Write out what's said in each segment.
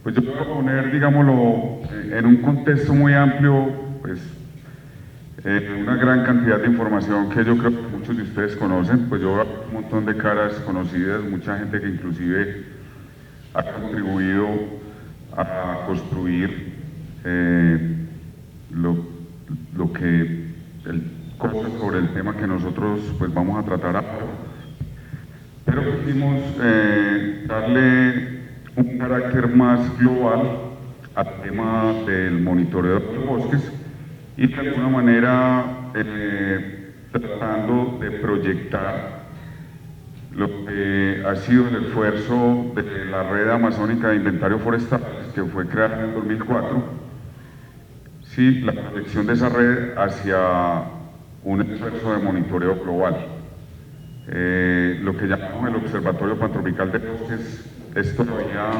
pues yo voy a poner, digámoslo, en un contexto muy amplio, pues una gran cantidad de información que yo creo que muchos de ustedes conocen. Pues yo veo un montón de caras conocidas, mucha gente que inclusive ha contribuido a construir lo que cosas sobre el tema que nosotros pues vamos a tratar ahora. Pero quisimos darle un carácter más global al tema del monitoreo de los bosques y de alguna manera tratando de proyectar lo que ha sido el esfuerzo de la Red Amazónica de Inventario Forestal, que fue creada en el 2004, sí, la proyección de esa red hacia un esfuerzo de monitoreo global. Lo que llamamos el Observatorio Pantropical de Bosques es todavía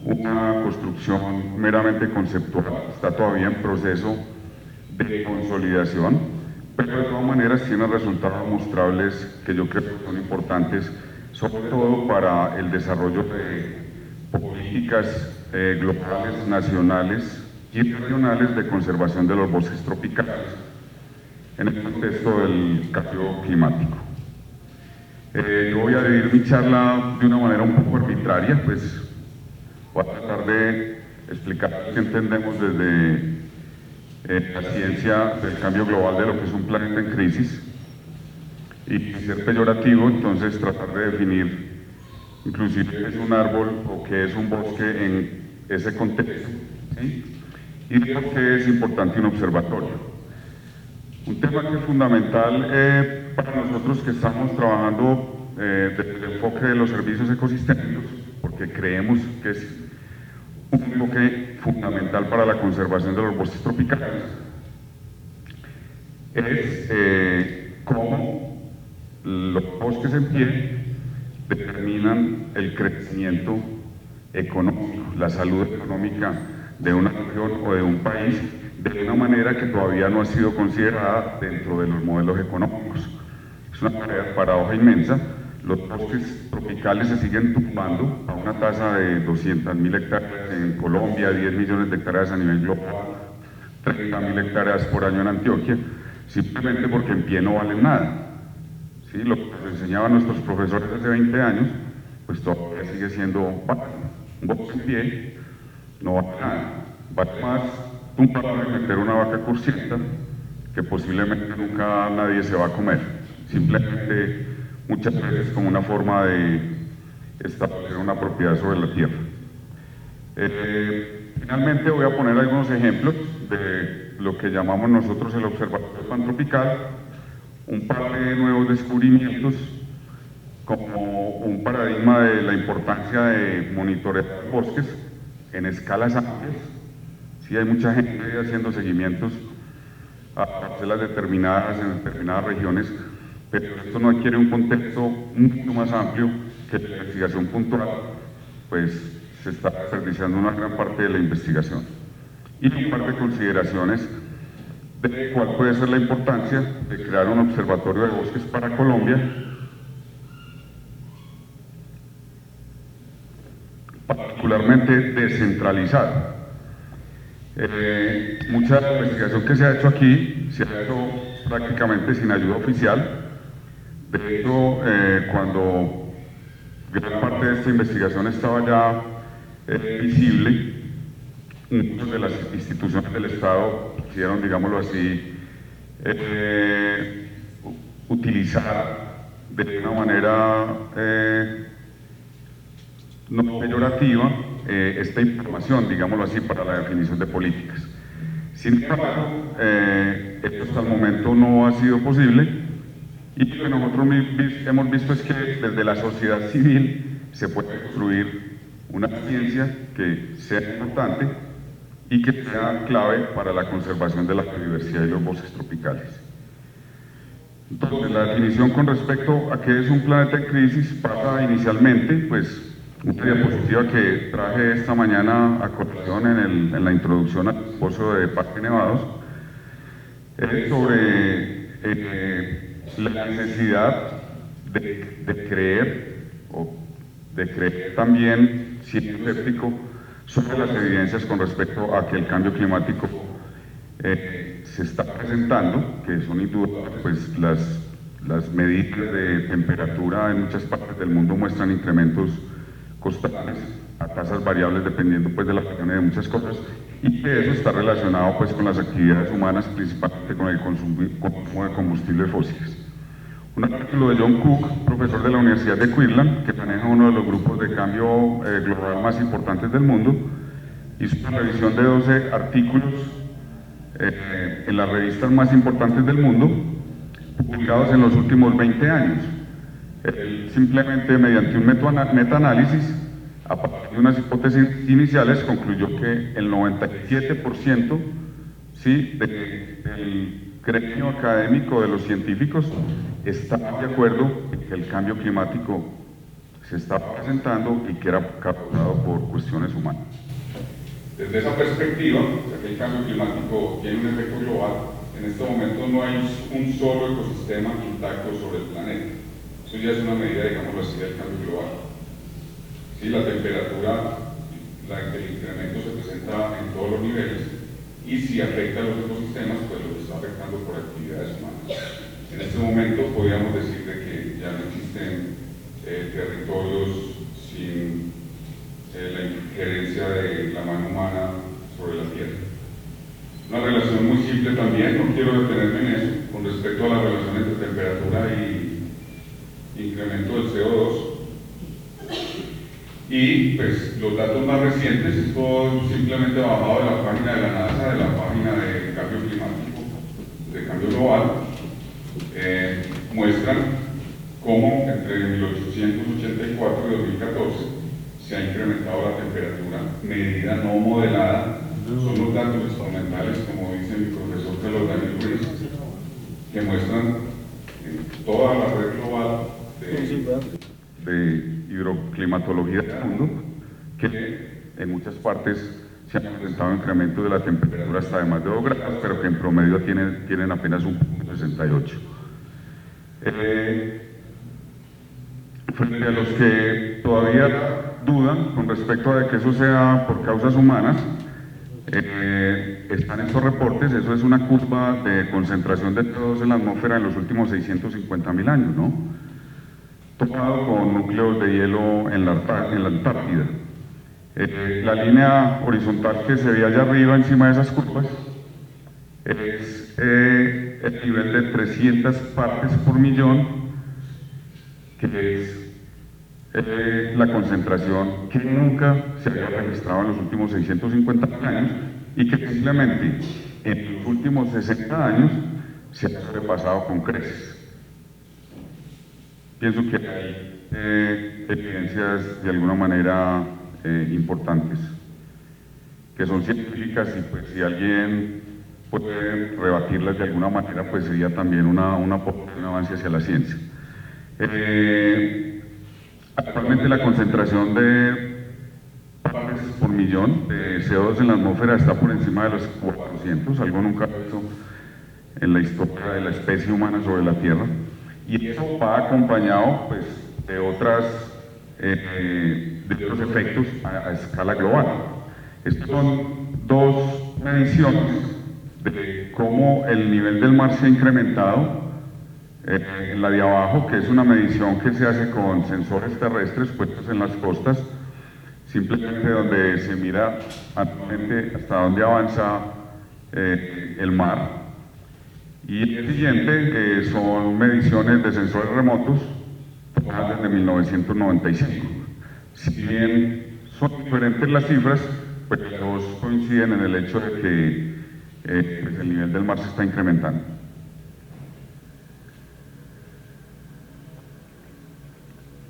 una construcción meramente conceptual, está todavía en proceso de consolidación, pero de todas maneras tiene resultados mostrables que yo creo que son importantes, sobre todo para el desarrollo de políticas globales, nacionales y regionales de conservación de los bosques tropicales en el contexto del cambio climático. Yo voy a dividir mi charla de una manera un poco arbitraria, pues voy a tratar de explicar qué entendemos desde la ciencia del cambio global de lo que es un planeta en crisis y ser peyorativo, entonces tratar de definir inclusive qué es un árbol o qué es un bosque en ese contexto, ¿sí? Y por qué es importante un observatorio. Un tema que es fundamental para nosotros que estamos trabajando desde el enfoque de los servicios ecosistémicos, porque creemos que es un enfoque fundamental para la conservación de los bosques tropicales, es cómo los bosques en pie determinan el crecimiento económico, la salud económica de una región o de un país, de una manera que todavía no ha sido considerada dentro de los modelos económicos. Es una paradoja inmensa. Los bosques tropicales se siguen tumbando a una tasa de 200.000 hectáreas en Colombia, 10 millones de hectáreas a nivel global, 30.000 hectáreas por año en Antioquia, simplemente porque en pie no valen nada. ¿Sí? Lo que nos enseñaban nuestros profesores hace 20 años, pues todavía sigue siendo un bosque en pie, no vale nada. Vale más tumbarlo y meter una vaca cursienta que posiblemente nunca nadie se va a comer. Simplemente muchas veces como una forma de establecer una propiedad sobre la tierra. Finalmente voy a poner algunos ejemplos de lo que llamamos nosotros el Observatorio Pantropical, un par de nuevos descubrimientos como un paradigma de la importancia de monitorear bosques en escalas amplias. Sí, hay mucha gente haciendo seguimientos a parcelas determinadas en determinadas regiones, pero esto no adquiere un contexto mucho más amplio que la investigación puntual, pues se está desperdiciando una gran parte de la investigación. Y un par de consideraciones de cuál puede ser la importancia de crear un observatorio de bosques para Colombia, particularmente descentralizado. Mucha investigación que se ha hecho aquí se ha hecho prácticamente sin ayuda oficial. De hecho, cuando gran parte de esta investigación estaba ya visible, muchas de las instituciones del Estado quisieron, digámoslo así, utilizar de una manera no peyorativa esta información, digámoslo así, para la definición de políticas. Sin embargo, esto hasta el momento no ha sido posible y lo que nosotros hemos visto es que desde la sociedad civil se puede construir una ciencia que sea importante y que sea clave para la conservación de la biodiversidad y los bosques tropicales. Entonces, la definición con respecto a qué es un planeta en crisis pasa inicialmente, pues, una diapositiva que traje esta mañana a colación en la introducción al pozo de Parque Nevados, es sobre la necesidad de creer, o de creer también siendo escéptico sobre las evidencias con respecto a que el cambio climático se está presentando, que son indudables, pues las medidas de temperatura en muchas partes del mundo muestran incrementos constantes a tasas variables dependiendo pues de la región y de muchas cosas, y que eso está relacionado pues con las actividades humanas, principalmente con el consumo de combustibles fósiles. Un artículo de John Cook, profesor de la Universidad de Queensland, que maneja uno de los grupos de cambio global más importantes del mundo, hizo una revisión de 12 artículos en las revistas más importantes del mundo, publicados en los últimos 20 años. Él simplemente, mediante un metaanálisis, a partir de unas hipótesis iniciales, concluyó que el 97% del gremio académico de los científicos está de acuerdo en que el cambio climático se está presentando y que era causado por cuestiones humanas. Desde esa perspectiva, ya que el cambio climático tiene un efecto global, en este momento no hay un solo ecosistema intacto sobre el planeta. Eso ya es una medida, digámoslo así, del cambio global. Sí, la temperatura, el incremento se presenta en todos los niveles, y si afecta a los ecosistemas, pues los está afectando por actividades humanas. En este momento podríamos decir de que ya no existen territorios sin la injerencia de la mano humana sobre la Tierra. Una relación muy simple también, no quiero detenerme en eso, con respecto a la relación entre temperatura y incremento del CO2. Y pues los datos más recientes, esto simplemente bajado de la página de la NASA, de la página de cambio climático, de cambio global, muestran cómo entre 1884 y 2014 se ha incrementado la temperatura medida no modelada. Son los datos instrumentales, como dice mi profesor Carlos Daniel Ruiz, que muestran toda la red global de hidroclimatología del mundo, que en muchas partes se han presentado incrementos de la temperatura hasta de más de 2 grados, pero que en promedio tienen apenas un 68. Frente a los que todavía dudan con respecto a que eso sea por causas humanas, están estos reportes. Eso es una curva de concentración de CO2 en la atmósfera en los últimos 650.000 años, ¿no? Tomado con núcleos de hielo en la Antártida. La línea horizontal que se ve allá arriba encima de esas curvas es el nivel de 300 partes por millón, que es la concentración que nunca se había registrado en los últimos 650 años y que simplemente en los últimos 60 años se ha sobrepasado con creces. Pienso que hay evidencias de alguna manera importantes, que son científicas, y pues si alguien puede rebatirlas de alguna manera, pues sería también un avance hacia la ciencia. Actualmente la concentración de partes por millón de CO2 en la atmósfera está por encima de los 400, algo nunca visto en la historia de la especie humana sobre la Tierra, y eso va acompañado pues, de otros efectos a escala global. Estos son 2 mediciones de cómo el nivel del mar se ha incrementado. La de abajo, que es una medición que se hace con sensores terrestres puestos en las costas, simplemente donde se mira actualmente hasta dónde avanza el mar. Y el siguiente son mediciones de sensores remotos tomadas desde 1995. Si bien son diferentes las cifras, pues los dos coinciden en el hecho de que pues el nivel del mar se está incrementando.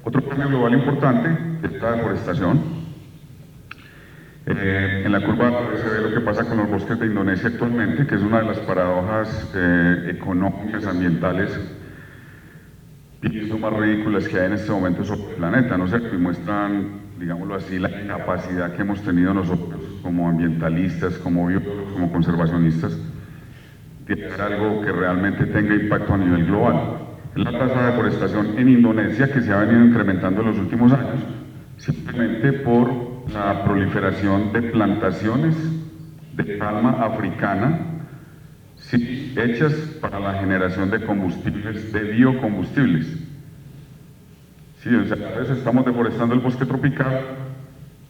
Otro cambio global importante es la deforestación. En la curva se ve lo que pasa con los bosques de Indonesia actualmente, que es una de las paradojas económicas, ambientales, pienso más ridículas que hay en este momento sobre el planeta, ¿no sé? Que muestran, digámoslo así, la incapacidad que hemos tenido nosotros como ambientalistas, como biólogos, como conservacionistas, de hacer algo que realmente tenga impacto a nivel global. Es la tasa de deforestación en Indonesia, que se ha venido incrementando en los últimos años, simplemente por la proliferación de plantaciones de palma africana, sí, hechas para la generación de combustibles, de biocombustibles. Sí, o sea, a veces estamos deforestando el bosque tropical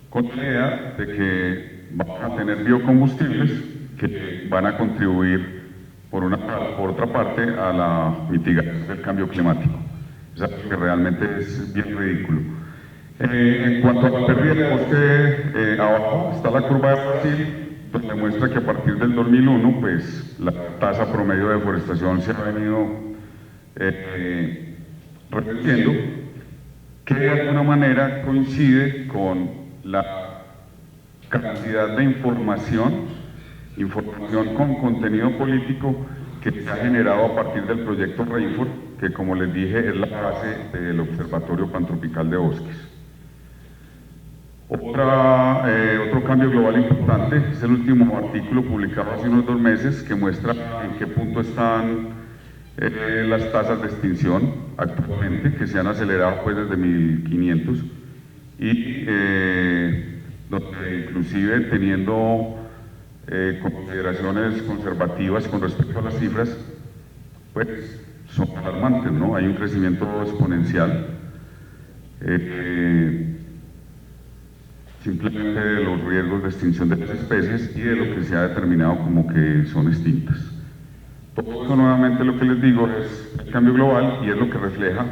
con la idea de que vamos a tener biocombustibles que van a contribuir por otra parte a la mitigación del cambio climático. Es algo que realmente es bien ridículo. En cuanto a la pérdida de bosque, abajo está la curva de Brasil, donde muestra que a partir del 2001, pues la tasa promedio de deforestación se ha venido reduciendo, que de alguna manera coincide con la cantidad de información con contenido político que se ha generado a partir del proyecto Rainforest, que como les dije es la base del Observatorio Pantropical de Bosques. Otro cambio global importante es el último artículo publicado hace unos 2 meses que muestra en qué punto están las tasas de extinción actualmente, que se han acelerado pues desde 1500 y donde inclusive teniendo consideraciones conservativas con respecto a las cifras, pues son alarmantes, ¿no? Hay un crecimiento exponencial simplemente de los riesgos de extinción de las especies y de lo que se ha determinado como que son extintas. Todo eso nuevamente lo que les digo es el cambio global y es lo que refleja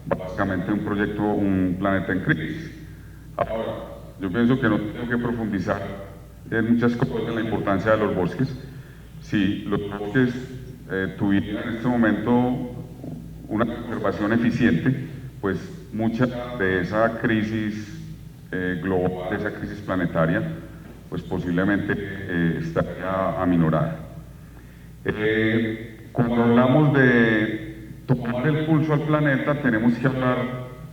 básicamente un planeta en crisis. Ahora, yo pienso que no tengo que profundizar en muchas cosas, en la importancia de los bosques. Si los bosques tuvieran en este momento una conservación eficiente, pues mucha de esa crisis global, de esa crisis planetaria, pues posiblemente estaría aminorada. Cuando hablamos de tomar el pulso al planeta, tenemos que hablar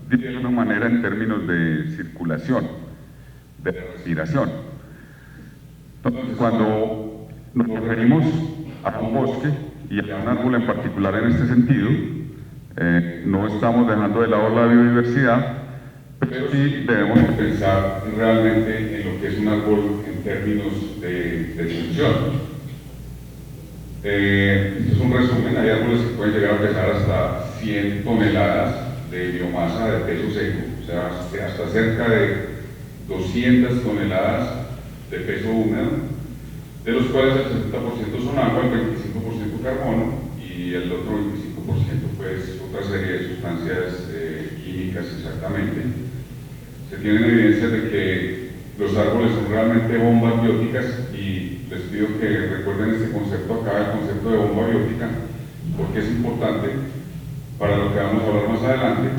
de alguna manera en términos de circulación, de respiración. Entonces, cuando nos referimos a un bosque y a un árbol en particular en este sentido, no estamos dejando de lado la biodiversidad, pero sí debemos pensar realmente en lo que es un árbol en términos de función. Esto es un resumen, hay árboles que pueden llegar a pesar hasta 100 toneladas de biomasa de peso seco, o sea, hasta cerca de 200 toneladas de peso húmedo, de los cuales el 60% son agua, el 25% carbono y el otro 25% pues otra serie de sustancias químicas exactamente. Se tienen evidencias de que los árboles son realmente bombas bióticas y les pido que recuerden este concepto acá, el concepto de bomba biótica, porque es importante para lo que vamos a hablar más adelante.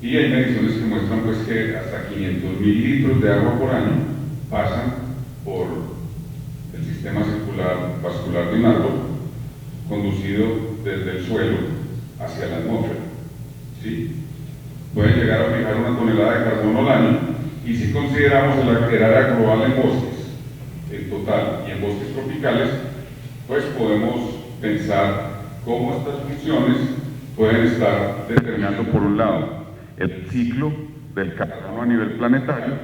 Y hay mediciones que muestran pues que hasta 500.000 litros de agua por año pasan por el sistema circular vascular de un árbol, conducido desde el suelo hacia la atmósfera. ¿Sí? Pueden llegar a fijar 1 tonelada de carbono al año, y si consideramos el área global en bosques, en total, y en bosques tropicales, pues podemos pensar cómo estas funciones pueden estar determinando, por un lado, el ciclo del carbono a nivel planetario,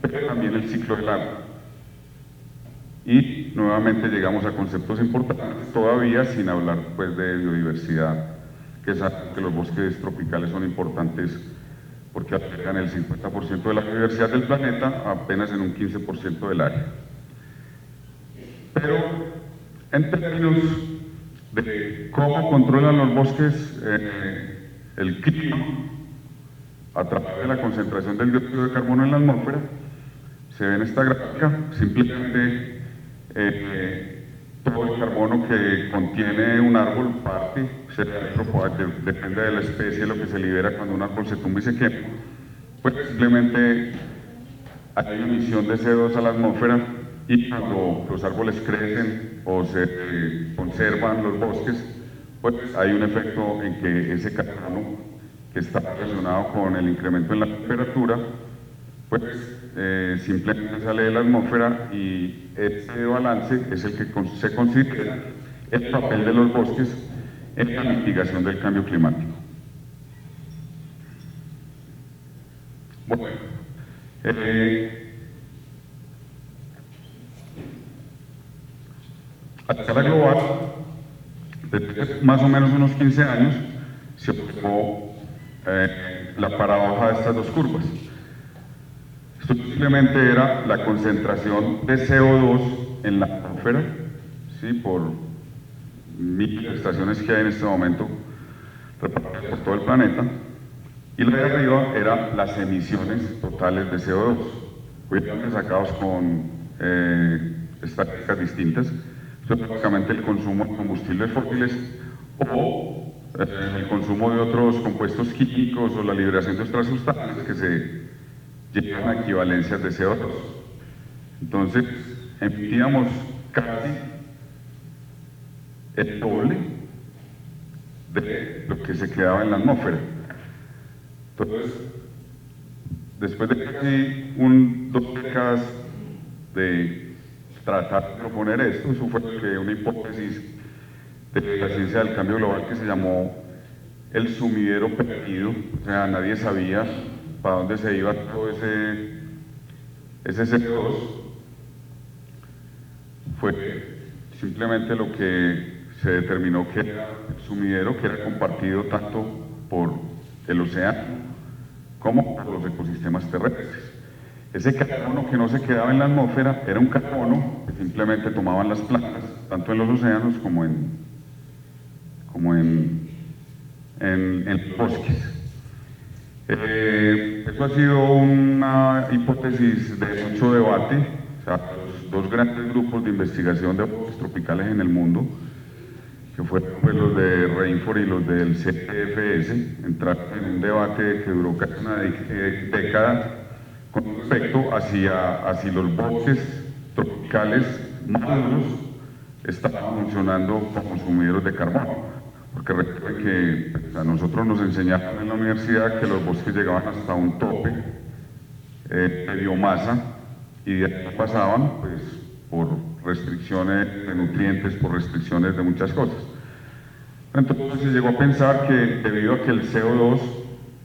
pero también el ciclo del agua. Y nuevamente llegamos a conceptos importantes, todavía sin hablar pues de biodiversidad, que los bosques tropicales son importantes porque albergan el 50% de la biodiversidad del planeta, apenas en un 15% del área. Pero en términos de cómo controlan los bosques el clima a través de la concentración del dióxido de carbono en la atmósfera, se ve en esta gráfica, simplemente todo el carbono que contiene un árbol parte, depende de la especie, lo que se libera cuando un árbol se tumba y se quema, pues simplemente hay una emisión de CO2 a la atmósfera, y cuando los árboles crecen o se conservan los bosques, pues hay un efecto en que ese carbono que está relacionado con el incremento en la temperatura, pues simplemente sale de la atmósfera, y este balance es el que se considera el papel de los bosques en la mitigación del cambio climático. Bueno, A escala global, desde más o menos unos 15 años, se observó la paradoja de estas dos curvas. Esto simplemente era la concentración de CO2 en la atmósfera, ¿sí? Por miles de estaciones que hay en este momento repartidas por todo el planeta, y la de arriba era las emisiones totales de CO2, obviamente sacados con estadísticas distintas. Esto es básicamente el consumo de combustibles fósiles o el consumo de otros compuestos químicos o la liberación de otras sustancias que se llegan a equivalencias de CO2. Entonces, emitíamos casi el doble de lo que se quedaba en la atmósfera. Entonces, después de casi 2 décadas de tratar de proponer esto, eso fue que una hipótesis de la ciencia del cambio global que se llamó el sumidero perdido, o sea, nadie sabía para dónde se iba todo ese CO2, fue simplemente lo que se determinó que era el sumidero, que era compartido tanto por el océano como por los ecosistemas terrestres. Ese carbono que no se quedaba en la atmósfera era un carbono que simplemente tomaban las plantas, tanto en los océanos como en los bosques. Eso ha sido una hipótesis de mucho debate. O sea, los dos grandes grupos de investigación de bosques tropicales en el mundo, que fueron pues, los de Rainforest y los del CTFS, entraron en un debate que duró casi una década con respecto hacia si los bosques tropicales maduros estaban funcionando como sumideros de carbono. Porque recuerden que a nosotros nos enseñaron en la universidad que los bosques llegaban hasta un tope de biomasa y de ahí pasaban pues, por restricciones de nutrientes, por restricciones de muchas cosas. Entonces se llegó a pensar que debido a que el CO2,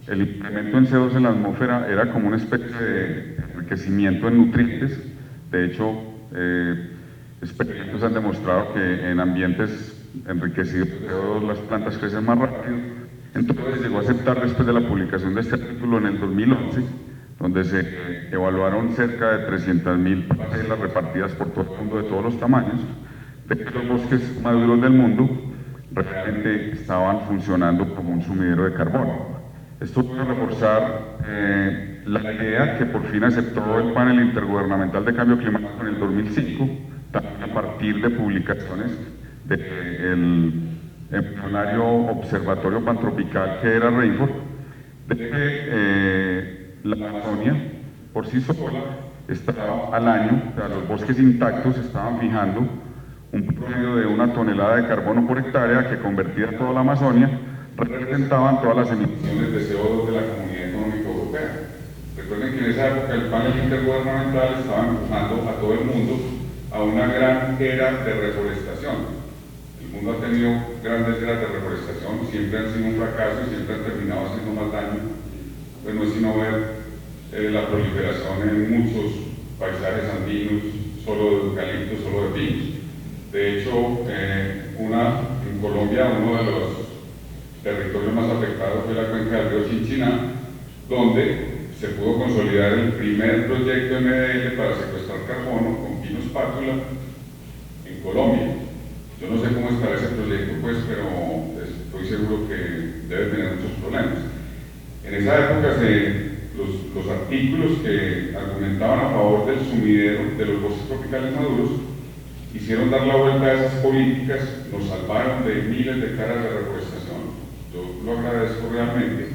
el incremento en CO2 en la atmósfera era como una especie de enriquecimiento en nutrientes. De hecho, experimentos han demostrado que en ambientes enriquecidos de CO2 las plantas crecen más rápido. Entonces llegó a aceptar después de la publicación de este artículo en el 2011, donde se evaluaron cerca de 300.000 parcelas repartidas por todo el mundo de todos los tamaños, de que los bosques maduros del mundo realmente estaban funcionando como un sumidero de carbono. Esto puede reforzar la idea que por fin aceptó el panel intergubernamental de cambio climático en el 2005, también a partir de publicaciones del embrionario observatorio pantropical que era Rainforest, de que la Amazonia por sí sola estaba al año, o sea, los bosques intactos estaban fijando un promedio de 1 tonelada de carbono por hectárea que convertida toda la Amazonia representaban todas las emisiones de CO2 de la Comunidad Económica Europea. Recuerden que en esa época el panel intergubernamental estaba empujando a todo el mundo a una gran era de reforestación. El mundo ha tenido grandes eras de reforestación, siempre han sido un fracaso y siempre han terminado haciendo más daño. Pues no es sino ver la proliferación en muchos paisajes andinos, solo de eucaliptos, solo de pinos. De hecho, en Colombia uno de los territorios más afectados fue la cuenca del río Chinchiná, donde se pudo consolidar el primer proyecto MDL para secuestrar carbono con pinos pátula en Colombia. Yo no sé cómo estará ese proyecto, pues, pero estoy seguro que debe tener muchos problemas. En esa época los artículos que argumentaban a favor del sumidero de los bosques tropicales maduros hicieron dar la vuelta a esas políticas, nos salvaron de miles de caras de reforestación, yo lo agradezco realmente,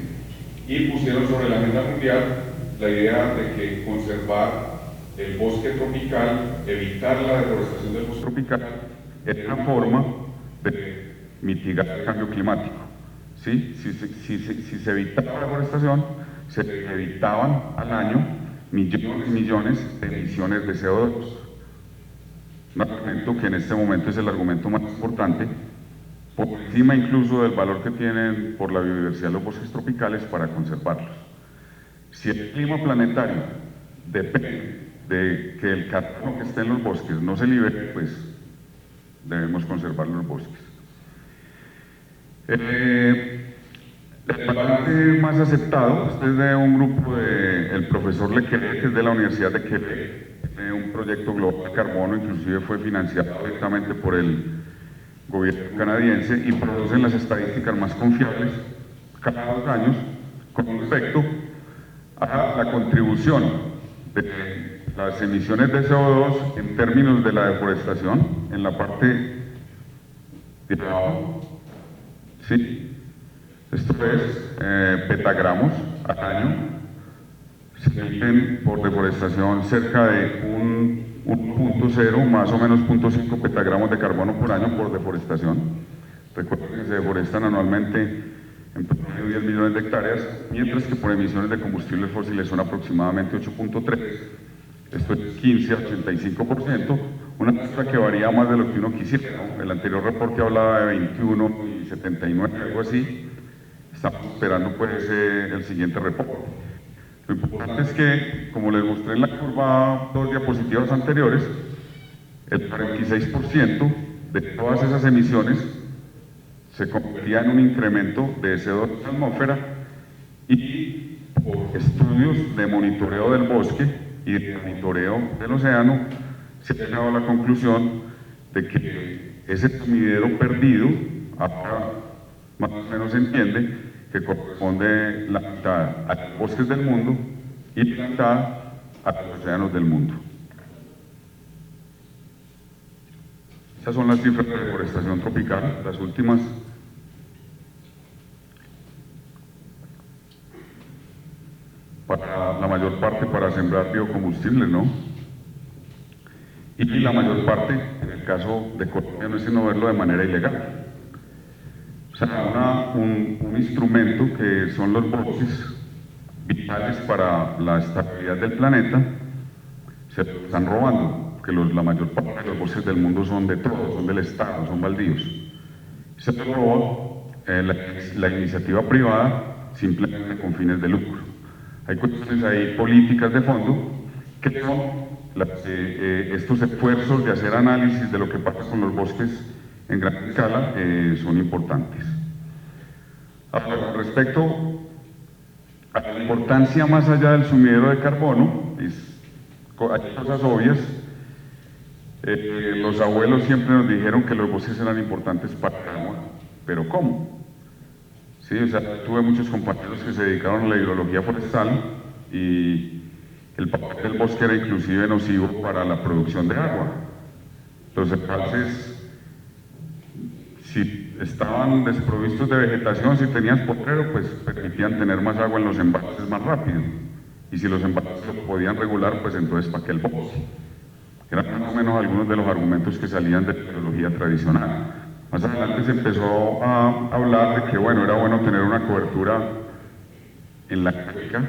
y pusieron sobre la agenda mundial la idea de que conservar el bosque tropical, evitar la deforestación del bosque tropical, era una forma de mitigar el cambio climático. ¿Sí? Si se evitaba la deforestación, se evitaban al año millones y millones de emisiones de CO2. Un argumento que en este momento es el argumento más importante, por encima incluso del valor que tienen por la biodiversidad los bosques tropicales para conservarlos. Si el clima planetario depende de que el carbono que esté en los bosques no se libere, pues debemos conservar los bosques. El balance más aceptado, este es de un grupo del profesor Lequeré, que es de la Universidad de Quebec, de un proyecto global de carbono, inclusive fue financiado directamente por el gobierno canadiense y producen las estadísticas más confiables cada 2 años con respecto a la contribución de las emisiones de CO2 en términos de la deforestación en la parte de abajo, ¿sí? Esto es petagramos al año, se emiten por deforestación cerca de un 1.0, más o menos 0.5 petagramos de carbono por año por deforestación. Recuerden que se deforestan anualmente en promedio 10 millones de hectáreas, mientras que por emisiones de combustibles fósiles son aproximadamente 8.3, esto es 15 a 85%, una cifra que varía más de lo que uno quisiera, ¿no? El anterior reporte hablaba de 21 y 79, algo así. Estamos esperando pues el siguiente reporte. Lo importante es que, como les mostré en la curva 2 diapositivas anteriores, el 46% de todas esas emisiones se convertía en un incremento de CO2 en la atmósfera y por estudios de monitoreo del bosque y de monitoreo del océano se ha llegado a la conclusión de que ese sumidero perdido ahora más o menos se entiende que corresponde la mitad a los bosques del mundo y la mitad a los océanos del mundo. Esas son las cifras de deforestación tropical, las últimas. Para la mayor parte para sembrar biocombustibles, ¿no? Y la mayor parte, en el caso de Colombia, no es sino verlo de manera ilegal. O sea, un instrumento que son los bosques vitales para la estabilidad del planeta, se lo están robando, porque la mayor parte de los bosques del mundo son de todos, son del Estado, son baldíos. Se lo roba la iniciativa privada simplemente con fines de lucro. Hay cuestiones ahí políticas de fondo que son estos esfuerzos de hacer análisis de lo que pasa con los bosques en gran escala son importantes. Ahora, respecto a la importancia más allá del sumidero de carbono, hay cosas obvias. Los abuelos siempre nos dijeron que los bosques eran importantes para el agua, pero ¿cómo? Sí, o sea, tuve muchos compañeros que se dedicaron a la hidrología forestal y el papel del bosque era inclusive nocivo para la producción de agua. Los embalses, si estaban desprovistos de vegetación, si tenías potrero, pues permitían tener más agua en los embalses más rápido. Y si los embalses lo podían regular, pues entonces ¿para qué el bosque? Eran más o menos algunos de los argumentos que salían de la hidrología tradicional. Más adelante se empezó a hablar de que, bueno, era bueno tener una cobertura en la cuenca,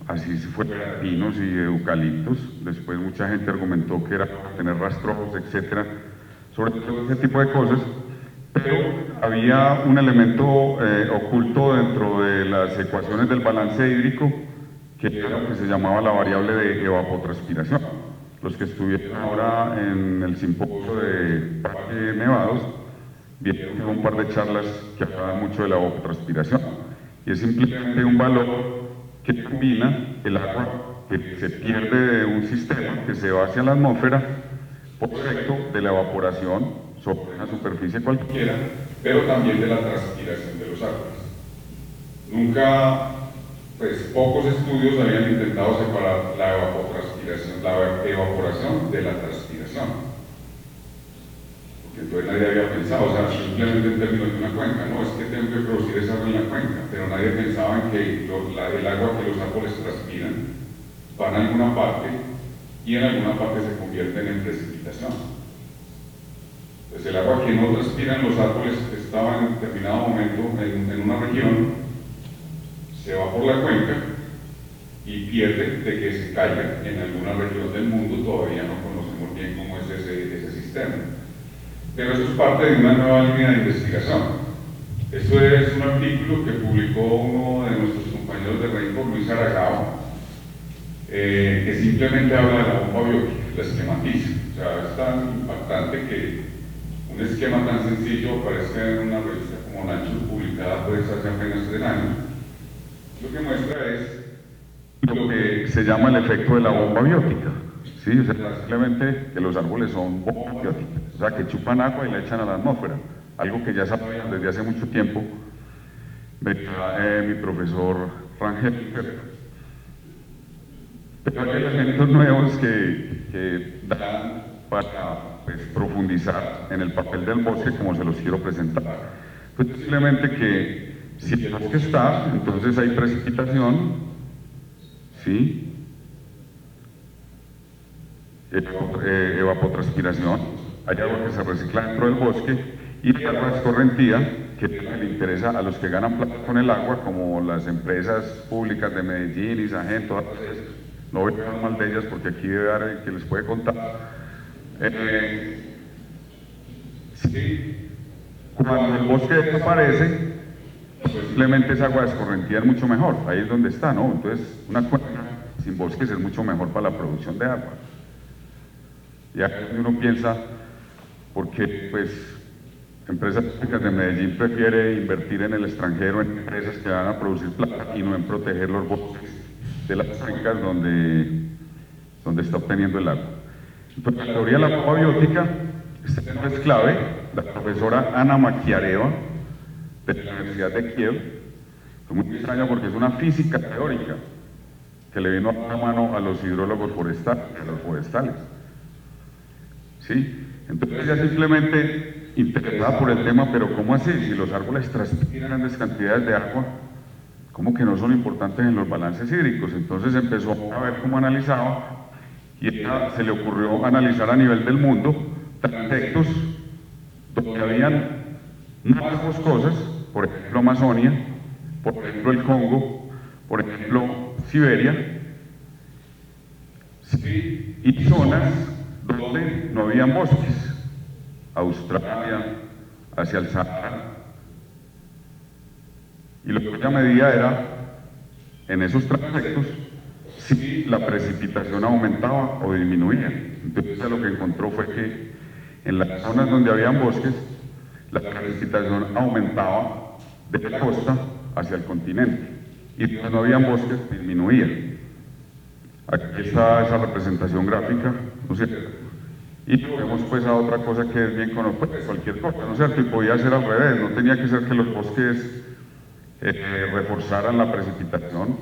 así se fueran pinos y eucaliptos. Después mucha gente argumentó que era para tener rastrojos, etcétera, sobre todo ese tipo de cosas. Pero había un elemento oculto dentro de las ecuaciones del balance hídrico, que era lo que se llamaba la variable de evapotranspiración. Los que estuvieron ahora en el simposio de Parque Nevados vieron un par de charlas que hablaban mucho de la evapotranspiración, y es simplemente un valor que combina el agua que se pierde de un sistema, que se va hacia la atmósfera por efecto de la evaporación sobre una superficie cualquiera, pero también de la transpiración de los árboles. Nunca, pues pocos estudios habían intentado separar la evaporación de la transpiración. Entonces nadie había pensado, o sea, simplemente en términos de una cuenca, no, es que tengo que producir esa agua en la cuenca, pero nadie pensaba en que el agua que los árboles transpiran van a alguna parte y en alguna parte se convierten en precipitación. Entonces el agua que no transpiran los árboles estaba en determinado momento en una región, se va por la cuenca y pierde de que se caiga en alguna región del mundo. Todavía no conocemos bien cómo es ese sistema. Pero eso es parte de una nueva línea de investigación. Esto es un artículo que publicó uno de nuestros compañeros de Rainbow, Luis Aragao, que simplemente habla de la bomba biótica, la esquematiza. O sea, es tan impactante que un esquema tan sencillo aparece en una revista como Nature, publicada pues hace apenas 3 años. Lo que muestra es lo que se llama el efecto de la bomba biótica. ¿Sí? O sea, simplemente que los árboles son bombas bióticas, o sea, que chupan agua y la echan a la atmósfera, algo que ya sabían desde hace mucho tiempo. Mi profesor Rangel, pero hay elementos nuevos que dan para pues, profundizar en el papel del bosque como se los quiero presentar. Pues simplemente que si el bosque está, entonces hay precipitación, ¿sí? Evapotranspiración, hay agua que se recicla dentro del bosque y el agua escorrentía, que es lo que le interesa a los que ganan plata con el agua, como las empresas públicas de Medellín, Isagen, todas esas. No voy a hablar mal de ellas porque aquí debe haber el que les puede contar. Sí, cuando el bosque desaparece, pues simplemente esa agua escorrentía es mucho mejor, ahí es donde está, ¿no? Entonces, una cuenca sin bosques es mucho mejor para la producción de agua. Ya uno piensa, porque pues empresas públicas de Medellín prefiere invertir en el extranjero, en empresas que van a producir plata y no en proteger los bosques de las cuencas donde está obteniendo el agua. Entonces, la teoría de la bomba biótica es clave. La profesora Ana Maquiareva, de la Universidad de Kiev, fue muy extraña porque es una física teórica que le vino a la mano a los hidrólogos forestales, a los forestales. ¿Sí? Entonces ella simplemente interesada por el tema, pero ¿cómo así? Si los árboles transpiran grandes cantidades de agua, ¿cómo que no son importantes en los balances hídricos? Entonces empezó a ver cómo analizaba y ella se le ocurrió analizar a nivel del mundo trayectos donde habían más boscosas, por ejemplo Amazonia, por ejemplo el Congo, por ejemplo Siberia, ¿sí? Y zonas donde no habían bosques, Australia, hacia el Sahara. Y lo que ella medía era, en esos trayectos, si la precipitación aumentaba o disminuía. Entonces lo que encontró fue que en las zonas donde habían bosques, la precipitación aumentaba de la costa hacia el continente, y donde no habían bosques disminuía. Aquí está esa representación gráfica, ¿no es cierto? Y vemos pues a otra cosa que es bien conocida, pues, cualquier cosa, ¿no es cierto? Y podía ser al revés, no tenía que ser que los bosques reforzaran la precipitación,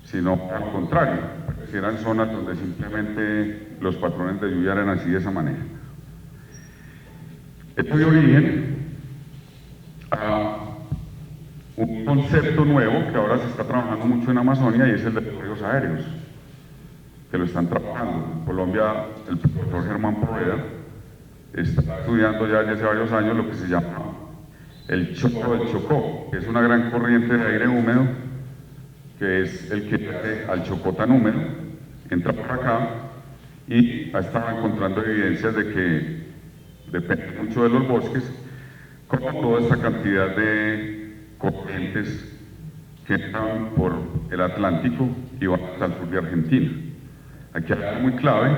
sino al contrario, si eran zonas donde simplemente los patrones de lluvia eran así de esa manera. Esto dio origen a un concepto nuevo que ahora se está trabajando mucho en Amazonia y es el de los ríos aéreos, que lo están trabajando. En Colombia, el profesor Germán Poveda está estudiando ya desde hace varios años lo que se llama el Chocó del Chocó, que es una gran corriente de aire húmedo, que es el que hace al Chocó tan húmedo, entra por acá y ha estado encontrando evidencias de que depende mucho de los bosques, como toda esta cantidad de corrientes que entran por el Atlántico y van hasta el sur de Argentina. Aquí hay algo muy clave,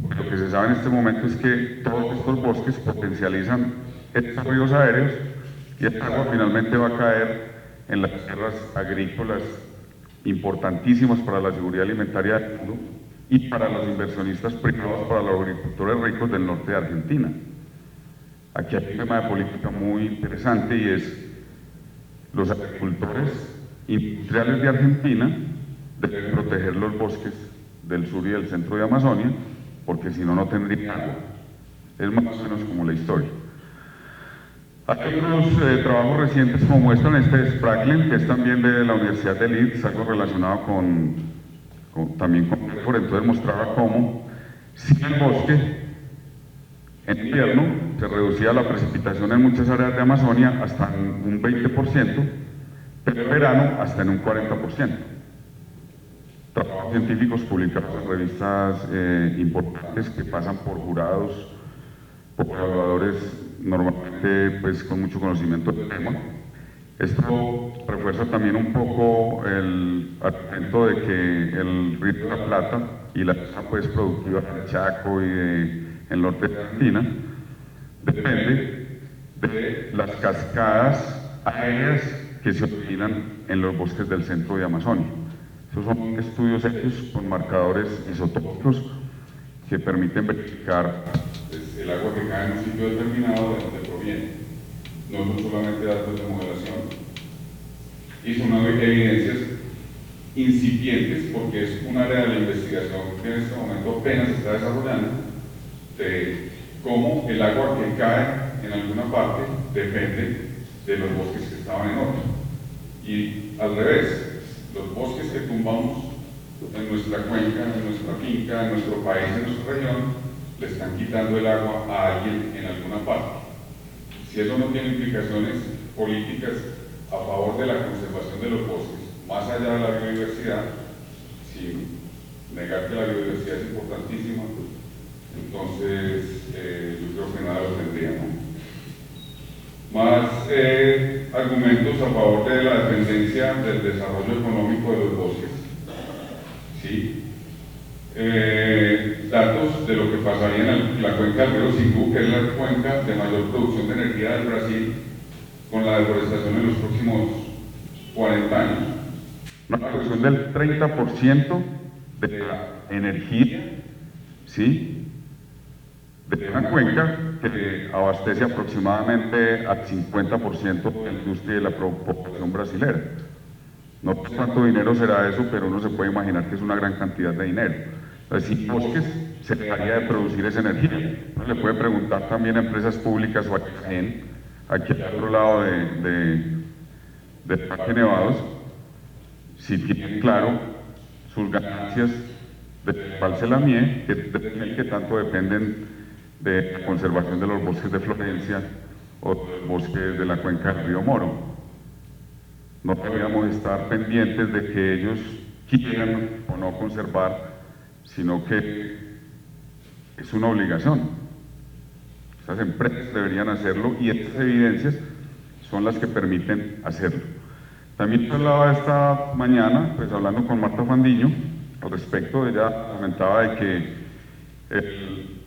porque lo que se sabe en este momento es que todos estos bosques potencializan estos ríos aéreos y esta agua finalmente va a caer en las tierras agrícolas importantísimas para la seguridad alimentaria del mundo y para los inversionistas privados, para los agricultores ricos del norte de Argentina. Aquí hay un tema de política muy interesante y es los agricultores industriales de Argentina deben proteger los bosques del sur y del centro de Amazonia, porque si no, no tendrían agua. Es más o menos como la historia. Hay unos trabajos recientes como muestran este Spracklen, que es también de la Universidad de Leeds, algo relacionado también con Bedford. Entonces mostraba cómo sin el bosque en invierno se reducía la precipitación en muchas áreas de Amazonia hasta un 20%, pero en verano hasta en un 40%. Trabajos científicos publicados en revistas importantes que pasan por jurados, por evaluadores normalmente pues con mucho conocimiento del tema. Esto refuerza también un poco el argumento de que el río de la Plata y la zona pues productiva del Chaco y del norte de Argentina depende de las cascadas aéreas que se originan en los bosques del centro de Amazonia. Esos son estudios hechos con marcadores isotópicos que permiten verificar el agua que cae en un sitio determinado de donde proviene. No son solamente datos de modelación. Y son evidencias incipientes, porque es un área de la investigación que en este momento apenas se está desarrollando, de cómo el agua que cae en alguna parte depende de los bosques que estaban en otra. Y al revés, los bosques que tumbamos en nuestra cuenca, en nuestra finca, en nuestro país, en nuestra región, le están quitando el agua a alguien en alguna parte. Si eso no tiene implicaciones políticas a favor de la conservación de los bosques, más allá de la biodiversidad, sin negar que la biodiversidad es importantísima, entonces yo creo que nada lo tendría, ¿no? Más argumentos a favor de la dependencia del desarrollo económico de los bosques. ¿Sí? Datos de lo que pasaría en la cuenca del río Xingu, que es la cuenca de mayor producción de energía del Brasil, con la deforestación en los próximos 40 años. Una reducción del 30% de la energía, ¿sí?, de una cuenca que abastece aproximadamente al 50% de la industria y de la población brasilera. No sé cuánto dinero será eso, pero uno se puede imaginar que es una gran cantidad de dinero. Entonces, sin bosques se dejaría de producir esa energía. Uno le puede preguntar también a empresas públicas o a quien, aquí al otro lado de Parque Nevados, si tienen claro sus ganancias de Embalse La Mie, que tanto dependen de la conservación de los bosques de Florencia o de los bosques de la cuenca del río Moro. No deberíamos estar pendientes de que ellos quieran o no conservar, sino que es una obligación. Esas empresas deberían hacerlo y estas evidencias son las que permiten hacerlo. También hablaba esta mañana, pues hablando con Marta Fandiño, al respecto, ella comentaba de que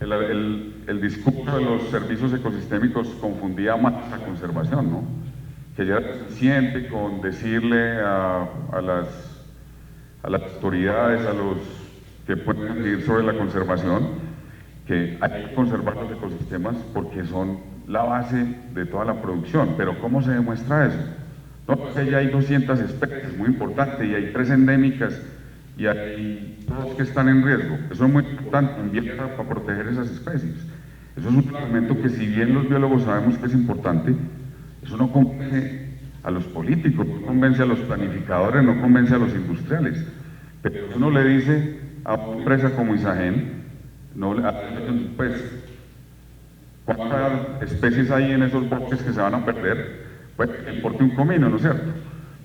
el discurso de los servicios ecosistémicos confundía más la conservación, ¿no? Que ya era suficiente con decirle a las autoridades, a los que pueden decidir sobre la conservación, que hay que conservar los ecosistemas porque son la base de toda la producción. Pero ¿cómo se demuestra eso? No, porque ya hay 200 especies, muy importante, y hay 3 endémicas, y hay 2 que están en riesgo. Eso es muy importante, también para proteger esas especies. Eso es un argumento que, si bien los biólogos sabemos que es importante, eso no convence a los políticos, no convence a los planificadores, no convence a los industriales. Pero uno le dice a una empresa como Isagen, pues, ¿cuántas especies hay en esos bosques que se van a perder? Pues que importe un comino, ¿no es cierto?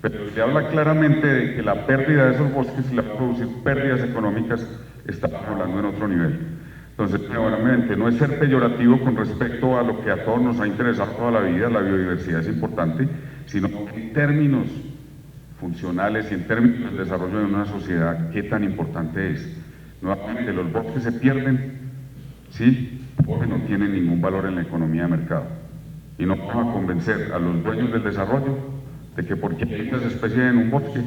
Pero se habla claramente de que la pérdida de esos bosques le va a producir pérdidas económicas, estamos hablando en otro nivel. Entonces, nuevamente, no es ser peyorativo con respecto a lo que a todos nos ha interesado toda la vida, la biodiversidad es importante, sino en términos funcionales y en términos del desarrollo de una sociedad, qué tan importante es. Nuevamente, los bosques se pierden, ¿sí?, porque no tienen ningún valor en la economía de mercado. Y no vamos a convencer a los dueños del desarrollo de que porque hay muchas especies en un bosque,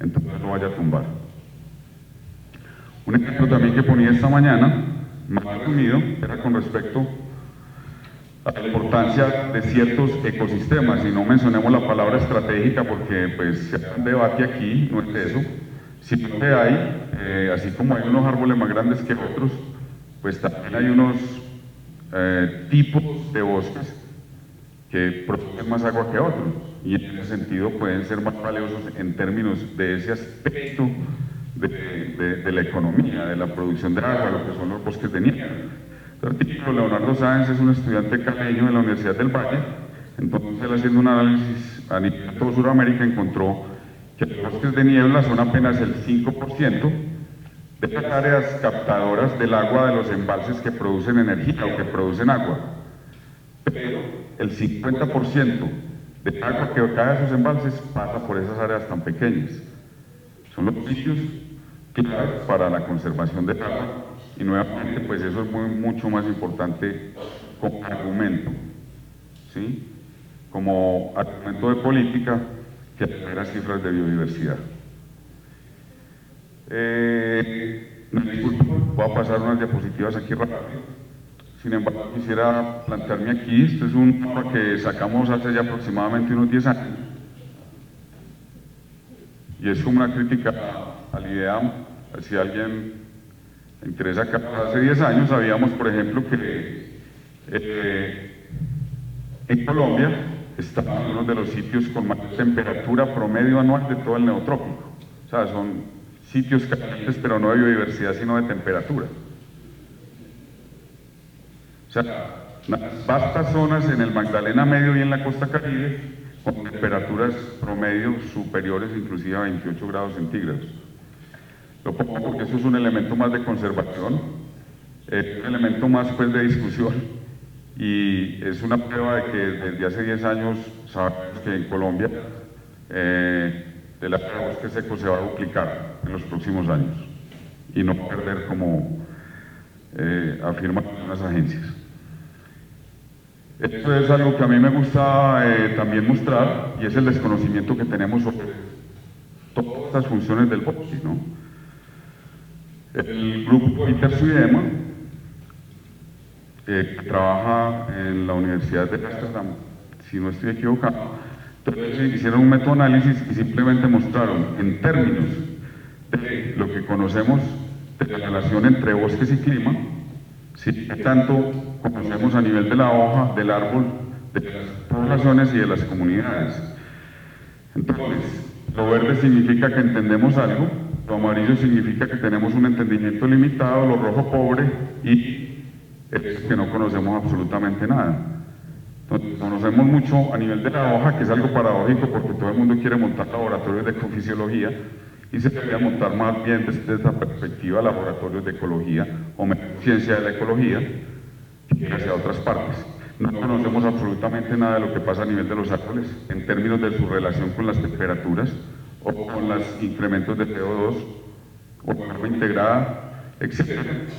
entonces no vaya a tumbar. Un ejemplo también que ponía esta mañana, más resumido, era con respecto a la importancia de ciertos ecosistemas, y no mencionemos la palabra estratégica porque pues se hace un debate aquí, no es eso, sino que hay, así como hay unos árboles más grandes que otros, pues también hay unos tipos de bosques que producen más agua que otros, y en ese sentido pueden ser más valiosos en términos de ese aspecto de la economía, de la producción de agua, lo que son los bosques de niebla. Este artículo, Leonardo Sáenz es un estudiante caleño de la Universidad del Valle, entonces él, haciendo un análisis a nivel de toda Sudamérica, encontró que los bosques de niebla son apenas el 5% de las áreas captadoras del agua de los embalses que producen energía o que producen agua, pero el 50% de agua que cae a esos embalses pasa por esas áreas tan pequeñas. Son los sitios claves para la conservación del agua, y nuevamente pues eso es mucho más importante como argumento, ¿sí? Como argumento de política que acelera cifras de biodiversidad. No, disculpe, voy a pasar unas diapositivas aquí rápido. Sin embargo, quisiera plantearme aquí, este es un mapa que sacamos hace ya aproximadamente unos 10 años, y es como una crítica al IDEAM. Si a alguien le interesa, acá hace 10 años sabíamos, por ejemplo, que en Colombia está uno de los sitios con más temperatura promedio anual de todo el neotrópico. O sea, son sitios calientes, pero no de biodiversidad, sino de temperatura. O sea, unas vastas zonas en el Magdalena Medio y en la costa Caribe con temperaturas promedio superiores inclusive a 28 grados centígrados. Lo pongo porque eso es un elemento más de conservación, un elemento más pues de discusión, y es una prueba de que desde hace 10 años sabemos que en Colombia el área de bosque seco se va a duplicar en los próximos años y no perder como afirman algunas agencias. Esto es algo que a mí me gusta también mostrar, y es el desconocimiento que tenemos sobre todas estas funciones del bosque, ¿no? El grupo Intersuidema, que trabaja en la Universidad de Ámsterdam, si no estoy equivocado, entonces hicieron un metoanálisis y simplemente mostraron en términos de lo que conocemos de la relación entre bosques y clima, sí, que tanto conocemos a nivel de la hoja, del árbol, de las poblaciones y de las comunidades. Entonces, lo verde significa que entendemos algo, lo amarillo significa que tenemos un entendimiento limitado, lo rojo pobre, y es que no conocemos absolutamente nada. Entonces, conocemos mucho a nivel de la hoja, que es algo paradójico porque todo el mundo quiere montar laboratorios de ecofisiología, y se debería montar más bien desde esta perspectiva laboratorios de ecología o ciencia de la ecología hacia otras partes. No conocemos absolutamente nada de lo que pasa a nivel de los árboles en términos de su relación con las temperaturas o con los incrementos de CO2 o con agua integrada, etc.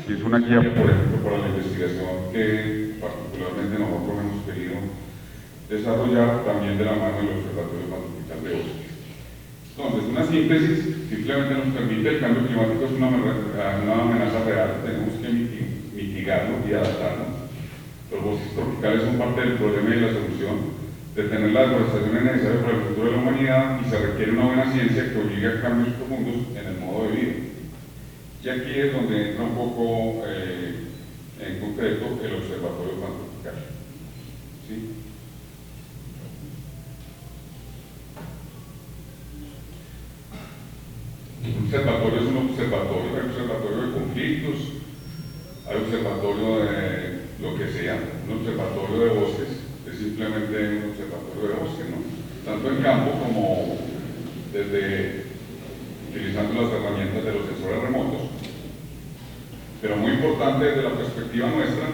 Y es una guía, por ejemplo, para la investigación que particularmente nosotros hemos querido desarrollar también de la mano del Observatorio Pantropical de Bosques. Entonces, una síntesis simplemente nos permite: el cambio climático es una amenaza real, tenemos que mitigarlo y adaptarnos. Los bosques tropicales son parte del problema y de la solución. Detener la deforestación es necesario para el futuro de la humanidad, y se requiere una buena ciencia que obligue a cambios profundos en el modo de vida. Y aquí es donde entra un poco, en concreto, el Observatorio Pantropical. ¿Sí? Un observatorio es un observatorio, hay observatorio de conflictos, hay observatorio de lo que sea. Un observatorio de bosques es simplemente un observatorio de bosques, ¿no? Tanto en campo como desde utilizando las herramientas de los sensores remotos. Pero muy importante desde la perspectiva nuestra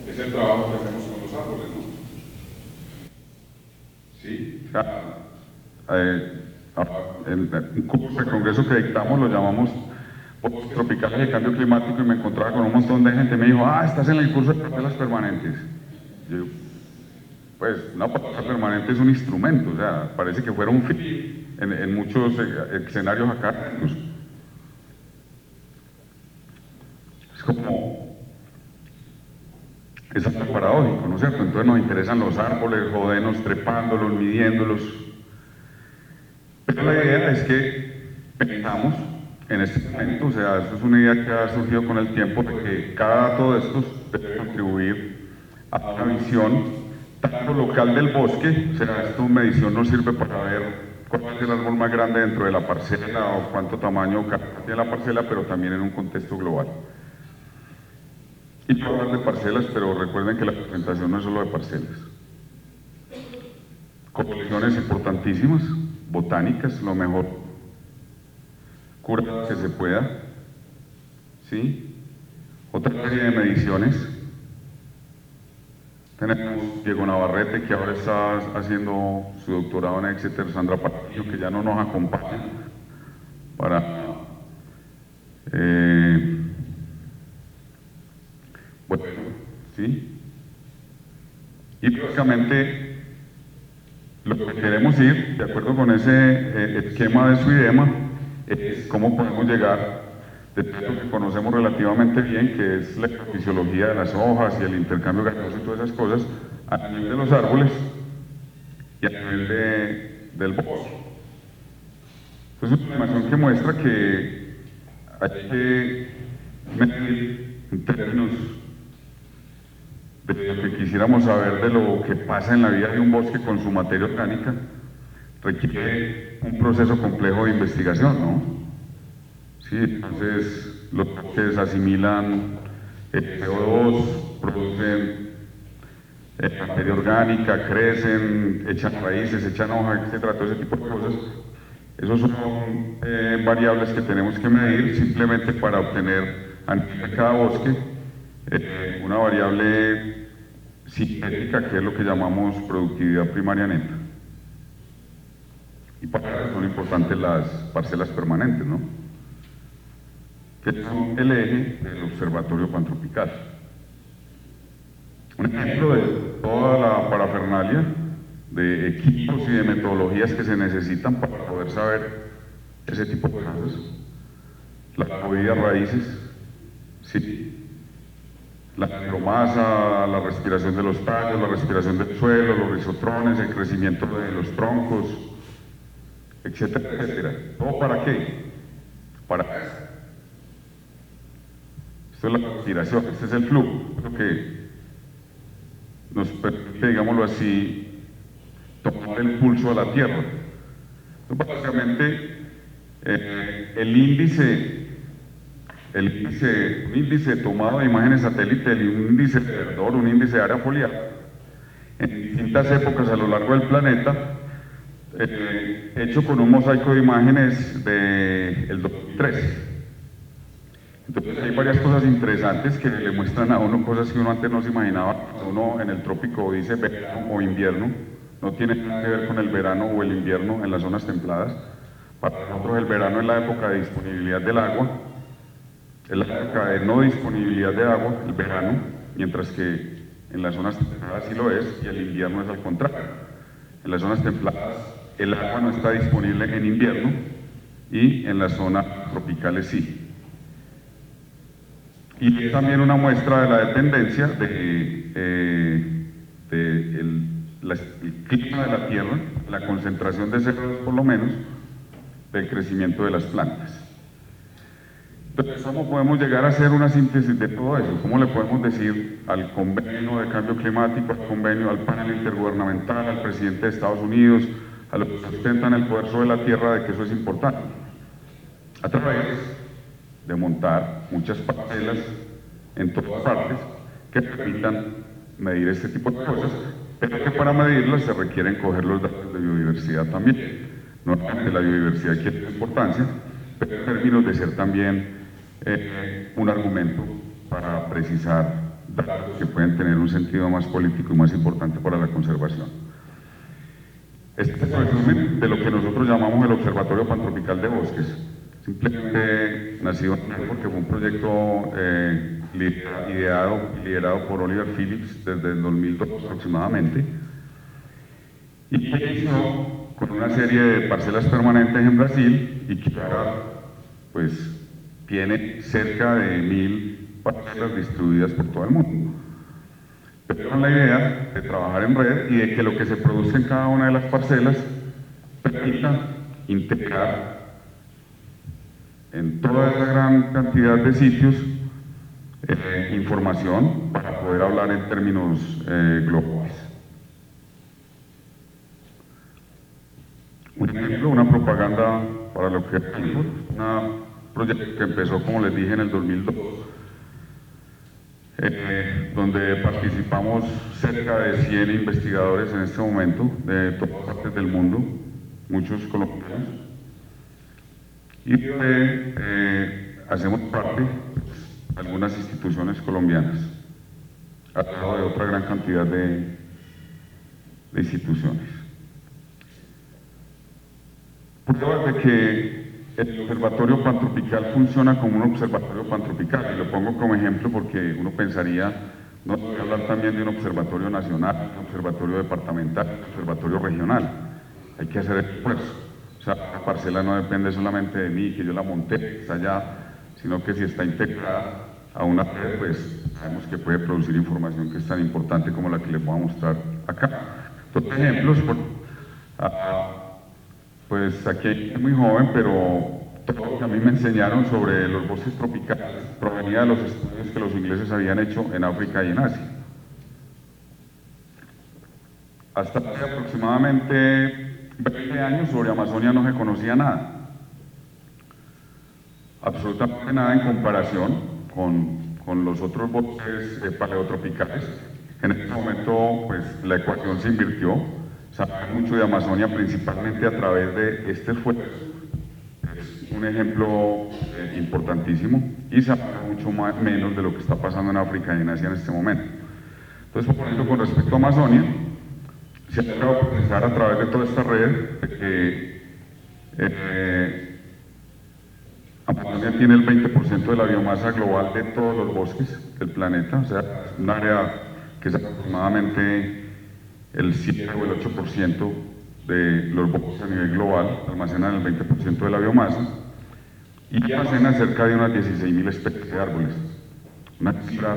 es el trabajo que hacemos con los árboles, ¿no? Sí. Un curso de congreso que dictamos lo llamamos Bosques Tropicales y el Cambio Climático, y me encontraba con un montón de gente. Me dijo: estás en el curso de parcelas permanentes. Yo, pues una parcela permanente es un instrumento, o sea, parece que fuera un fin en muchos escenarios académicos. Es como, es algo paradójico, ¿no es cierto? Entonces nos interesan los árboles, jodernos trepándolos, midiéndolos. Pero la idea es que pensamos en este momento, o sea, esto es una idea que ha surgido con el tiempo, de que cada dato de estos debe contribuir a una visión tanto local del bosque. O sea, esta medición nos sirve para ver cuál es el árbol más grande dentro de la parcela o cuánto tamaño tiene la parcela, pero también en un contexto global. Y puedo hablar de parcelas, pero recuerden que la presentación no es solo de parcelas. Colecciones importantísimas, botánicas, lo mejor cura que se pueda, ¿sí? Otra serie de mediciones. Tenemos Diego Navarrete, que ahora está haciendo su doctorado en Exeter, Sandra Patiño, que ya no nos acompaña para bueno, ¿sí? Y básicamente lo que queremos ir, de acuerdo con ese esquema de SUIDEMA, es cómo podemos llegar de todo lo que conocemos relativamente bien, que es la fisiología de las hojas y el intercambio gaseoso y todas esas cosas, a nivel de los árboles y a nivel del bosque. Es una animación que muestra que hay que medir en términos de lo que quisiéramos saber de lo que pasa en la vida de un bosque con su materia orgánica, requiere un proceso complejo de investigación, ¿no? Sí, entonces los bosques asimilan CO2, producen materia orgánica, crecen, echan raíces, echan hojas, etcétera, todo ese tipo de cosas. Esos son variables que tenemos que medir simplemente para obtener a nivel de cada bosque una variable sintética que es lo que llamamos productividad primaria neta. Y para eso son importantes las parcelas permanentes, ¿no? Que son el eje del observatorio pantropical. Un ejemplo de toda la parafernalia de equipos y de metodologías que se necesitan para poder saber ese tipo de cosas. Las movidas raíces, sí. La biomasa, la respiración de los tallos, la respiración del suelo, los rizotrones, el crecimiento de los troncos, etcétera, etcétera. ¿Todo para qué? Para eso. Esto es la respiración, este es el flujo, lo que nos permite, digámoslo así, tomar el pulso de la Tierra. Entonces, básicamente, un índice tomado de imágenes satélite, un índice de verdor, un índice de área foliar, en distintas épocas a lo largo del planeta, hecho con un mosaico de imágenes del 2013. Entonces hay varias cosas interesantes que le muestran a uno cosas que uno antes no se imaginaba. Uno en el trópico dice verano o invierno, no tiene nada que ver con el verano o el invierno en las zonas templadas. Para nosotros el verano es la época de disponibilidad del agua, es la época de no disponibilidad de agua, el verano, mientras que en las zonas templadas sí lo es y el invierno es al contrario. En las zonas templadas el agua no está disponible en invierno y en las zonas tropicales sí. Y también una muestra de la dependencia del clima de la Tierra, la concentración de CO2 por lo menos, del crecimiento de las plantas. Entonces, ¿cómo podemos llegar a hacer una síntesis de todo eso? ¿Cómo le podemos decir al convenio de cambio climático, al convenio, al panel intergubernamental, al presidente de Estados Unidos, a los que sustentan el poder sobre la Tierra, de que eso es importante? A través de montar muchas parcelas en todas partes que permitan medir este tipo de cosas, pero que para medirlas se requieren coger los datos de biodiversidad también. Normalmente la biodiversidad tiene importancia, pero en términos de ser también un argumento para precisar datos que pueden tener un sentido más político y más importante para la conservación. Este es el resumen de lo que nosotros llamamos el Observatorio Pantropical de Bosques. Simplemente nació porque fue un proyecto liderado por Oliver Phillips desde el 2002 aproximadamente, y que hizo con una serie de parcelas permanentes en Brasil y que ahora pues tiene cerca de 1000 parcelas distribuidas por todo el mundo. Pero con la idea de trabajar en red y de que lo que se produce en cada una de las parcelas permita integrar en toda esa gran cantidad de sitios información para poder hablar en términos globales. Un ejemplo, una propaganda para lo que es un proyecto que empezó, como les dije, en el 2002, donde participamos cerca de 100 investigadores en este momento, de todas partes del mundo, muchos colombianos, y hacemos parte de algunas instituciones colombianas, al lado de otra gran cantidad de instituciones. Prueba de que el observatorio pantropical funciona como un observatorio pantropical, y lo pongo como ejemplo porque uno pensaría, No voy a hablar también de un observatorio nacional, un observatorio departamental, un observatorio regional. Hay que hacer el esfuerzo. O sea, la parcela no depende solamente de mí, que yo la monté, está allá, sino que si está integrada a una red, pues sabemos que puede producir información que es tan importante como la que les voy a mostrar acá. Dos ejemplos, pues aquí es muy joven, pero todo lo que a mí me enseñaron sobre los bosques tropicales provenía de los estudios que los ingleses habían hecho en África y en Asia. Hasta hace aproximadamente 20 años sobre Amazonia no se conocía nada. Absolutamente nada en comparación con los otros bosques paleotropicales. En este momento, pues, la ecuación se invirtió. Sabemos mucho de Amazonia principalmente a través de este esfuerzo. Es un ejemplo importantísimo y sabemos mucho menos de lo que está pasando en África y en Asia en este momento. Entonces, por ejemplo, con respecto a Amazonia, se ha logrado pensar a través de toda esta red que Amazonia tiene el 20% de la biomasa global de todos los bosques del planeta, o sea, es un área que es aproximadamente el 7 o el 8% de los bosques a nivel global, almacenan el 20% de la biomasa y almacenan cerca de unas 16.000 especies de árboles, una cifra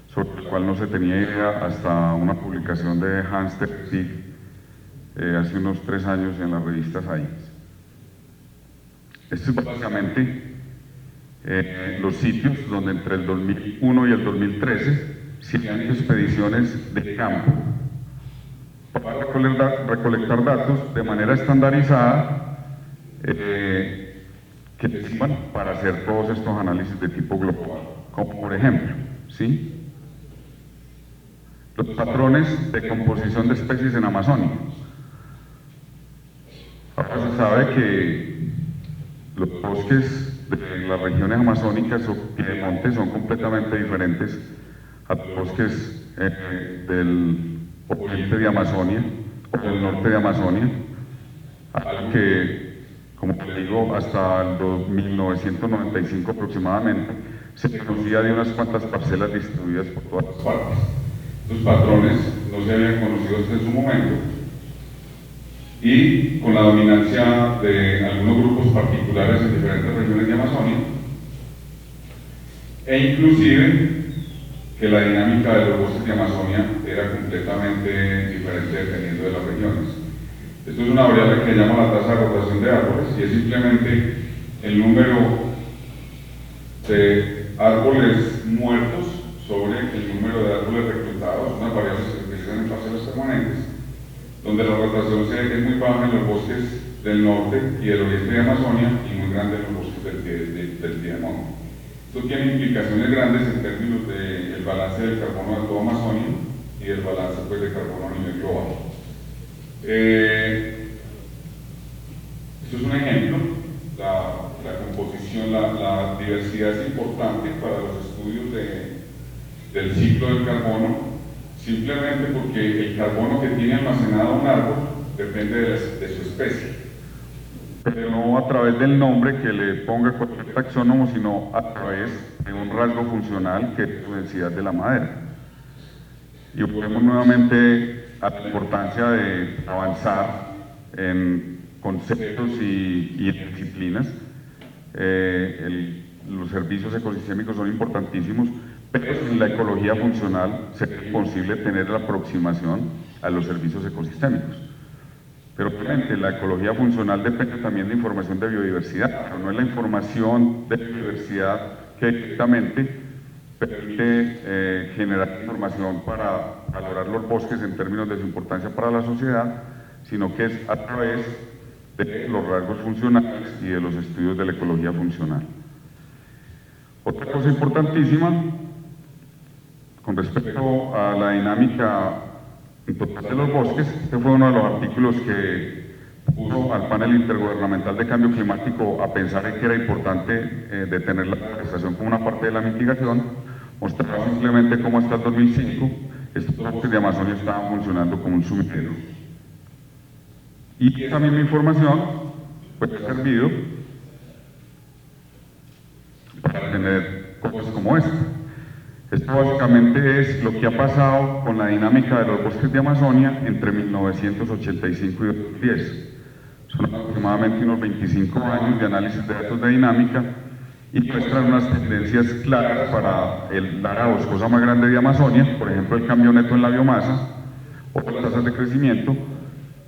sobre la cual no se tenía idea hasta una publicación de Hans Tessier hace unos 3 años en la revista Science. Esto es básicamente los sitios donde entre el 2001 y el 2013 se han hecho expediciones de campo para recolectar datos de manera estandarizada que sirvan para hacer todos estos análisis de tipo global, como por ejemplo, ¿sí?, los patrones de composición de especies en Amazonia. Ahora se sabe que los bosques de las regiones amazónicas o piedemonte son completamente diferentes a los bosques del oriente de Amazonia o del norte de Amazonia, algo que, como te digo, hasta el 1995 aproximadamente se conocía de unas cuantas parcelas distribuidas por todas partes. Los patrones no se habían conocido hasta en su momento y con la dominancia de algunos grupos particulares en diferentes regiones de Amazonia e inclusive que la dinámica de los bosques de Amazonia era completamente diferente dependiendo de las regiones. Esto es una variable que llama la tasa de rotación de árboles y es simplemente el número de árboles muertos sobre el número de árboles reclutados, unas variables que se utilizan en parcelas permanentes, donde la rotación es muy baja en los bosques del norte y del oriente de Amazonia y muy grande en los bosques del piedemonte. Esto tiene implicaciones grandes en términos del balance del carbono de toda Amazonia y del balance, pues, de carbono a nivel global. Esto es un ejemplo. La composición, la diversidad es importante para los estudios del ciclo del carbono, simplemente porque el carbono que tiene almacenado un árbol depende de su especie, pero no a través del nombre que le ponga cualquier taxónomo, sino a través de un rasgo funcional que es la densidad de la madera. Y volvemos nuevamente a la importancia de avanzar en conceptos y disciplinas. Los servicios ecosistémicos son importantísimos, pero en la ecología funcional sería imposible tener la aproximación a los servicios ecosistémicos. Pero obviamente la ecología funcional depende también de información de biodiversidad, pero no es la información de biodiversidad que directamente permite generar información para valorar los bosques en términos de su importancia para la sociedad, sino que es a través de los rasgos funcionales y de los estudios de la ecología funcional. Otra cosa importantísima con respecto a la dinámica total de los bosques, este fue uno de los artículos que puso al panel intergubernamental de cambio climático a pensar en que era importante detener la deforestación como una parte de la mitigación. Mostraba simplemente cómo hasta el 2005 estos bosques de Amazonia estaban funcionando como un sumidero. Y esa misma información pues ha servido para tener cosas como esta. Esto básicamente es lo que ha pasado con la dinámica de los bosques de Amazonia entre 1985 y 2010. Son aproximadamente unos 25 años de análisis de datos de dinámica y muestran unas tendencias claras para el área boscosa más grande de Amazonia, por ejemplo el cambio neto en la biomasa o las tasas de crecimiento,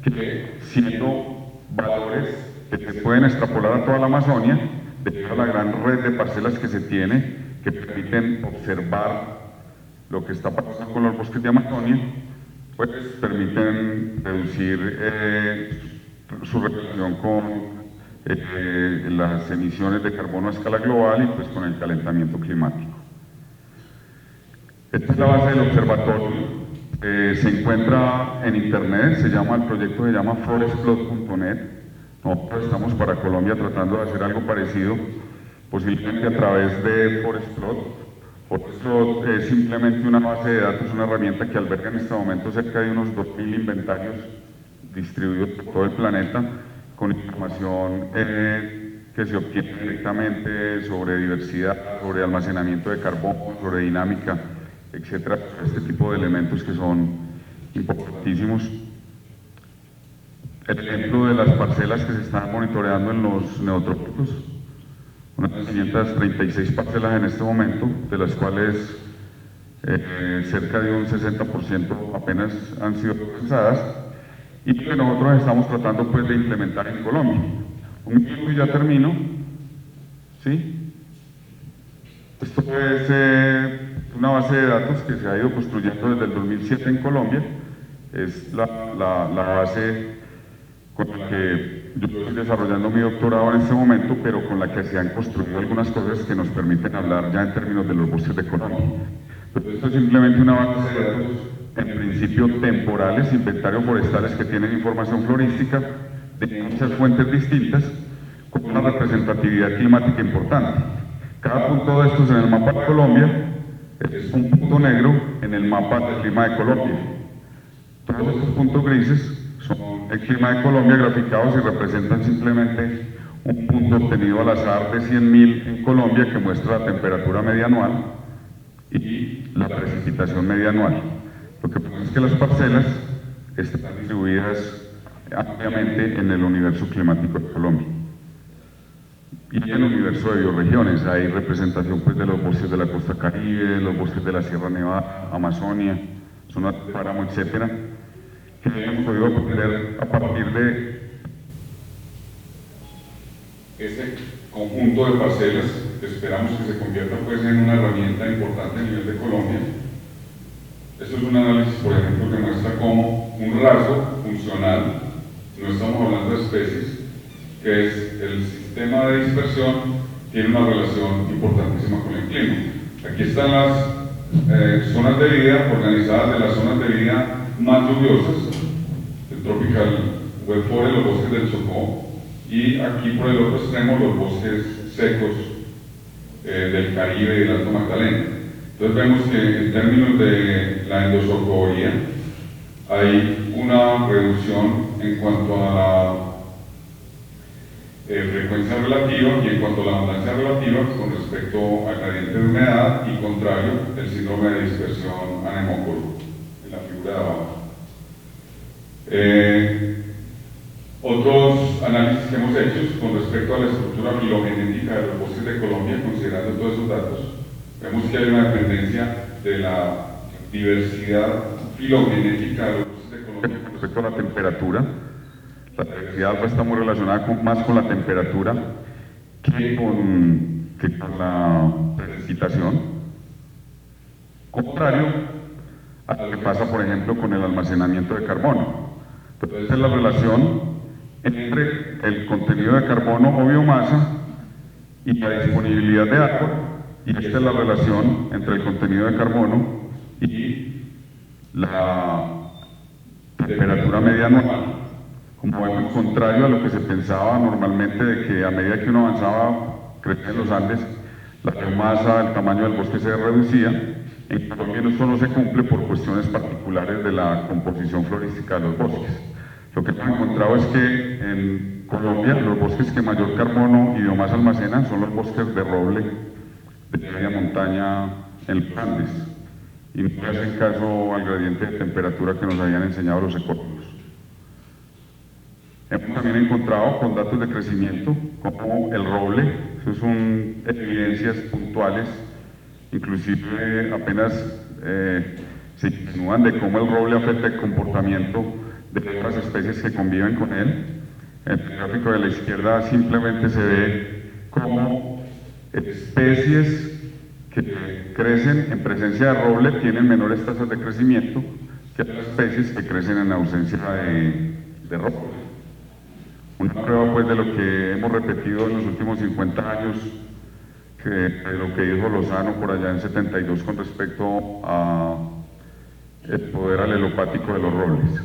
que siendo valores que se pueden extrapolar a toda la Amazonia, debido a la gran red de parcelas que se tiene, que permiten observar lo que está pasando con los bosques de Amazonia, pues permiten reducir su relación con las emisiones de carbono a escala global y pues con el calentamiento climático. Esta es la base del observatorio. Se encuentra en internet, el proyecto se llama forestplot.net. Nosotros estamos para Colombia tratando de hacer algo parecido, posiblemente a través de Forestplot. Forestplot es simplemente una base de datos, una herramienta que alberga en este momento cerca de unos 2000 inventarios distribuidos por todo el planeta, con información que se obtiene directamente sobre diversidad, sobre almacenamiento de carbono, sobre dinámica, etcétera, este tipo de elementos que son importantísimos. El ejemplo de las parcelas que se están monitoreando en los neotrópicos, unas 536 parcelas en este momento, de las cuales cerca de un 60% apenas han sido procesadas, y que nosotros estamos tratando pues de implementar en Colombia. Un minuto y ya termino. ¿Sí? Esto es una base de datos que se ha ido construyendo desde el 2007 en Colombia. Es la base con la que yo estoy desarrollando mi doctorado en este momento, pero con la que se han construido algunas cosas que nos permiten hablar ya en términos de los bosques de Colombia. Entonces, esto es simplemente una base de datos, en principio temporales, inventarios forestales que tienen información florística de muchas fuentes distintas, con una representatividad climática importante. Cada punto de estos en el mapa de Colombia es un punto negro en el mapa del clima de Colombia. Todos estos puntos grises son el clima de Colombia graficados y representan simplemente un punto obtenido al azar de 100.000 en Colombia que muestra la temperatura media anual y la precipitación media anual. Lo que pasa es que las parcelas están distribuidas ampliamente en el universo climático de Colombia. Y en el universo de bioregiones hay representación pues, de los bosques de la costa Caribe, los bosques de la Sierra Nevada, Amazonia, zona de páramo, etcétera, que hemos podido aprender a partir de ese conjunto de parcelas que esperamos que se convierta pues, en una herramienta importante a nivel de Colombia. Esto es un análisis, por ejemplo, que muestra cómo un rasgo funcional, no estamos hablando de especies, que es el sistema de dispersión, tiene una relación importantísima con el clima. Aquí están las zonas de vida organizadas de las zonas de vida más lluviosas, el Tropical Wet Forest, los bosques del Chocó, y aquí por el otro extremo los bosques secos del Caribe y del Alto Magdalena. Entonces vemos que en términos de la endozocoría hay una reducción en cuanto a la frecuencia relativa y en cuanto a la abundancia relativa con respecto al gradiente de humedad y contrario el síndrome de dispersión anemóforo en la figura de abajo. Otros análisis que hemos hecho con respecto a la estructura filogenética de los bosques de Colombia, considerando todos esos datos, vemos que hay una dependencia de la diversidad filogenética de los bosques de Colombia con respecto a la temperatura. La diversidad está muy relacionada más con la temperatura que con la precipitación. Contrario a lo que pasa, por ejemplo, con el almacenamiento de carbono. Entonces, esta es la relación entre el contenido de carbono o biomasa y la disponibilidad de agua, y esta es la relación entre el contenido de carbono y la temperatura media anual. Como vemos, contrario a lo que se pensaba normalmente de que a medida que uno avanzaba, crecía en los Andes, la biomasa, el tamaño del bosque se reducía. En Colombia esto no se cumple por cuestiones particulares de la composición florística de los bosques. Lo que hemos encontrado es que en Colombia los bosques que mayor carbono y biomasa almacenan son los bosques de roble, de media montaña en los Andes y no le hacen caso al gradiente de temperatura que nos habían enseñado los ecólogos. Hemos también encontrado con datos de crecimiento como el roble, eso son evidencias puntuales, inclusive apenas se insinúan de cómo el roble afecta el comportamiento de otras especies que conviven con él. En el gráfico de la izquierda simplemente se ve cómo especies que crecen en presencia de roble tienen menores tasas de crecimiento que las especies que crecen en ausencia de roble. Una prueba pues de lo que hemos repetido en los últimos 50 años, de lo que dijo Lozano por allá en 72 con respecto a el poder alelopático de los robles.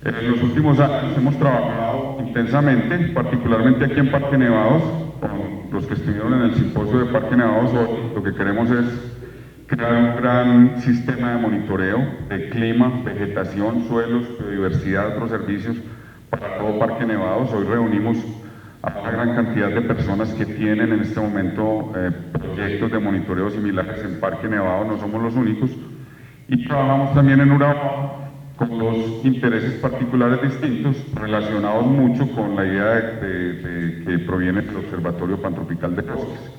En los últimos años hemos trabajado intensamente, particularmente aquí en Parque Nevados, con los que estuvieron en el simposio de Parque Nevados. Hoy lo que queremos es crear un gran sistema de monitoreo de clima, vegetación, suelos, biodiversidad, otros servicios para todo Parque Nevados. Hoy reunimos a una gran cantidad de personas que tienen en este momento proyectos de monitoreo similares en Parque Nevados, no somos los únicos, y trabajamos también en Urabá con dos intereses particulares distintos relacionados mucho con la idea que proviene del Observatorio Pantropical de Bosques.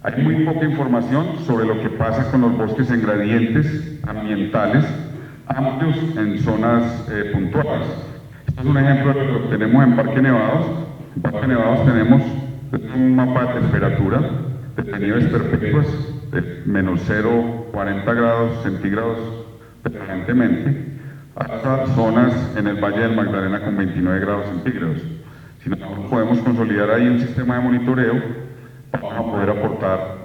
Hay muy poca información sobre lo que pasa con los bosques en gradientes ambientales amplios en zonas puntuales. Este es un ejemplo de lo que tenemos en Parque Nevados. En Parque Nevados tenemos un mapa de temperatura de nieves perpetuas de menos 0,40 grados centígrados permanentemente, hasta zonas en el Valle del Magdalena con 29 grados centígrados. Si nosotros podemos consolidar ahí un sistema de monitoreo, vamos a poder aportar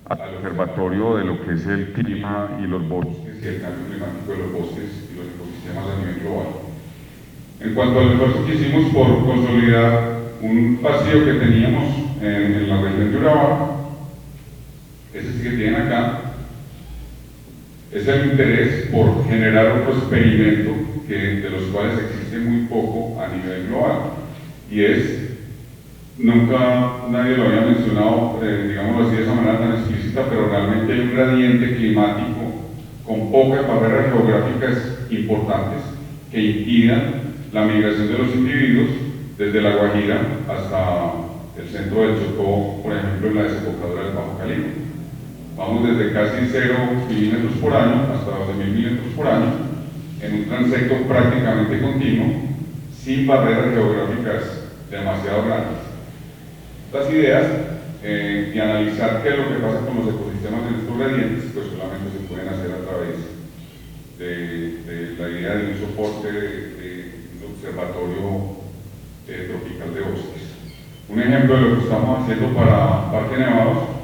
al observatorio de lo que es el clima y los bosques y el cambio climático de los bosques y los ecosistemas a nivel global. En cuanto al esfuerzo que hicimos por consolidar un vacío que teníamos en la región de Urabá, ese sí que tienen acá, es el interés por generar otro experimento de los cuales existe muy poco a nivel global, y es, nunca nadie lo había mencionado, digámoslo así de esa manera tan explícita, pero realmente hay un gradiente climático con pocas barreras geográficas importantes que impidan la migración de los individuos desde La Guajira hasta el centro del Chocó, por ejemplo en la desembocadura del Bajo Calibre. Vamos desde casi 0 milímetros por año hasta 12.000 milímetros por año, en un transecto prácticamente continuo, sin barreras geográficas demasiado grandes. Estas ideas y analizar qué es lo que pasa con los ecosistemas en estos gradientes, pues solamente se pueden hacer a través de la idea de un soporte de un observatorio tropical de bosques. Un ejemplo de lo que estamos haciendo para Parque Nevados.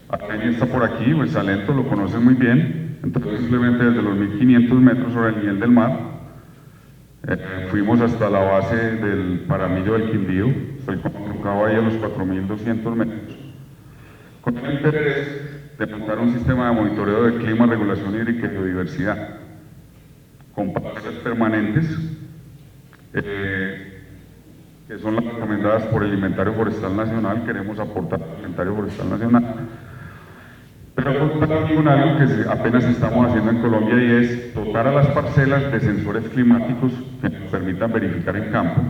Armenia está por aquí, pues Salento lo conocen muy bien, entonces simplemente desde los 1500 metros sobre el nivel del mar fuimos hasta la base del Paramillo del Quindío, estoy colocado ahí a los 4200 metros, con el interés de montar un sistema de monitoreo de clima, regulación hídrica y biodiversidad, con parcelas permanentes, que son las recomendadas por el Inventario Forestal Nacional. Queremos aportar al Inventario Forestal Nacional, pero con algo que apenas estamos haciendo en Colombia, y es dotar a las parcelas de sensores climáticos que nos permitan verificar en campo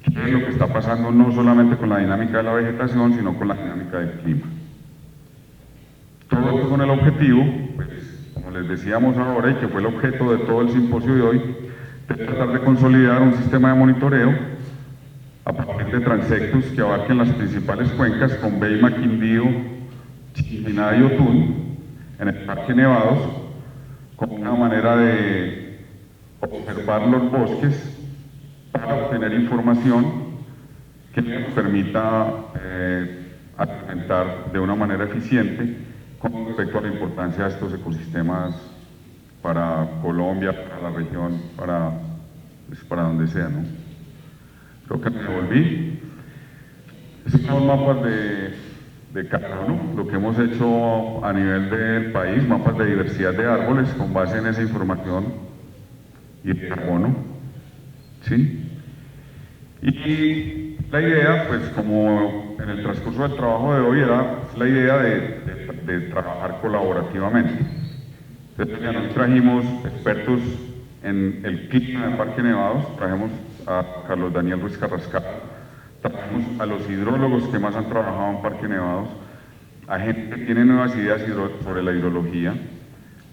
qué es lo que está pasando, no solamente con la dinámica de la vegetación, sino con la dinámica del clima. Todo esto con el objetivo, pues, como les decíamos ahora, y que fue el objeto de todo el simposio de hoy, de tratar de consolidar un sistema de monitoreo a partir de transectos que abarquen las principales cuencas con Beima, Quindío, Chiquiná y Otún en el Parque Nevados, como una manera de observar los bosques para obtener información que nos permita alimentar de una manera eficiente con respecto a la importancia de estos ecosistemas para Colombia, para la región, para donde sea, ¿no? Creo que me volví. Estos son mapas de carbono, lo que hemos hecho a nivel del país, mapas de diversidad de árboles con base en esa información y el carbono, ¿sí? Y la idea, pues como en el transcurso del trabajo de hoy era la idea de trabajar colaborativamente. Entonces, nos trajimos expertos en el clima del Parque Nevados, trajimos a Carlos Daniel Ruiz Carrascal, trajimos a los hidrólogos que más han trabajado en Parque Nevados, a gente que tiene nuevas ideas sobre la hidrología,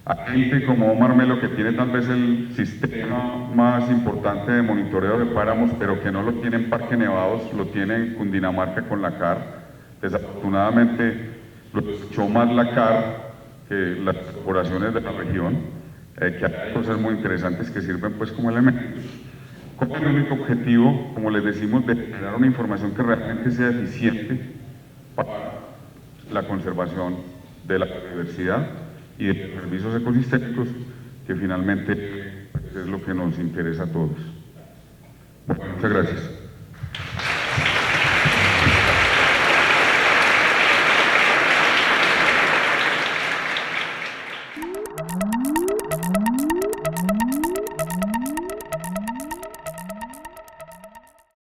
a gente como Omar Melo, que tiene tal vez el sistema más importante de monitoreo de páramos, pero que no lo tiene en Parque Nevados, lo tiene en Cundinamarca con la CAR. Desafortunadamente lo escuchó más la CAR que las corporaciones de la región, que hay cosas muy interesantes que sirven pues como elementos. Con el único objetivo, como les decimos, de generar una información que realmente sea eficiente para la conservación de la biodiversidad y de los servicios ecosistémicos, que finalmente pues, es lo que nos interesa a todos. Bueno, muchas gracias.